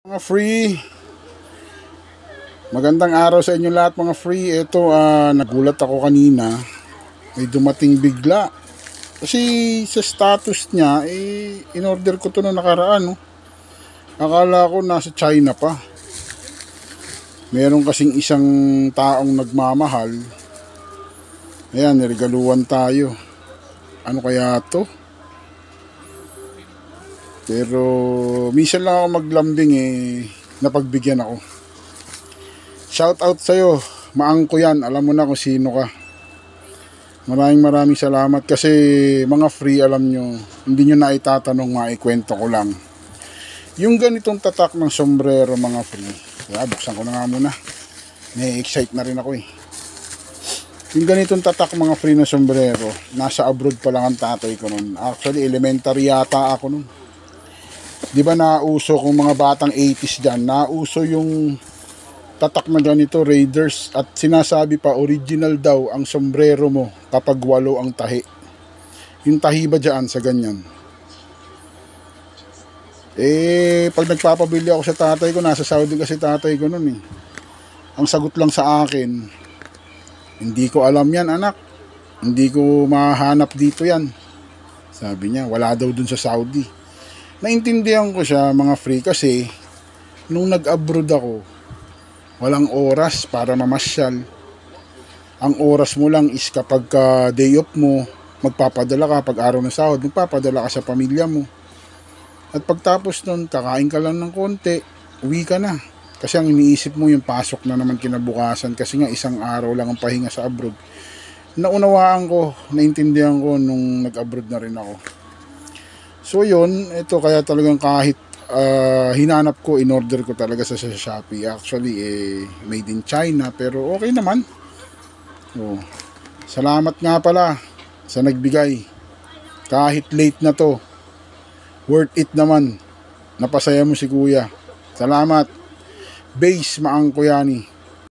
Mga free, magandang araw sa inyo lahat mga free. Ito, nagulat ako kanina, may dumating bigla. Kasi sa status niya, in-order ko to noong nakaraan. No? Akala ko nasa China pa. Meron kasing isang taong nagmamahal. Ayan, niregaluhan tayo. Ano kaya to? Pero minsan lang ako maglambing napagbigyan ako. Shout out sa'yo, maangko yan, alam mo na kung sino ka. Maraming salamat kasi mga free, alam nyo, hindi nyo na itatanong, maikwento ko lang. Yung ganitong tatak ng sombrero mga free, buksan ko na nga muna. Na-excite na rin ako Yung ganitong tatak mga free na sombrero, nasa abroad pa lang ang tatay ko nun. Actually, elementary yata ako nun. Di ba nauso kung mga batang 80s dyan, nauso yung tatak na ganito, Raiders, at sinasabi pa original daw ang sombrero mo kapag 8 ang tahi. Yung tahi ba dyan sa ganyan? Pag nagpapabili ako sa tatay ko, nasa Saudi kasi tatay ko nun Ang sagot lang sa akin, hindi ko alam yan anak, hindi ko mahanap dito yan. Sabi niya, wala daw dun sa Saudi. Naintindihan ko siya mga free kasi nung nag-abroad ako, walang oras para mamasyal. Ang oras mo lang is kapag day off mo, magpapadala ka. Pag araw ng sahod, magpapadala ka sa pamilya mo. At pagtapos nun, kakain ka lang ng konti, uwi ka na. Kasi ang iniisip mo yung pasok na naman kinabukasan. Kasi nga isang araw lang ang pahinga sa abroad. Naunawaan ko, naintindihan ko nung nag-abroad na rin ako. So yun, ito kaya talagang kahit hinanap ko, in-order ko talaga sa Shopee. Actually, made in China, pero okay naman. Salamat nga pala sa nagbigay. Kahit late na to, worth it naman. Napasaya mo si kuya. Salamat. Base Maangko Yani.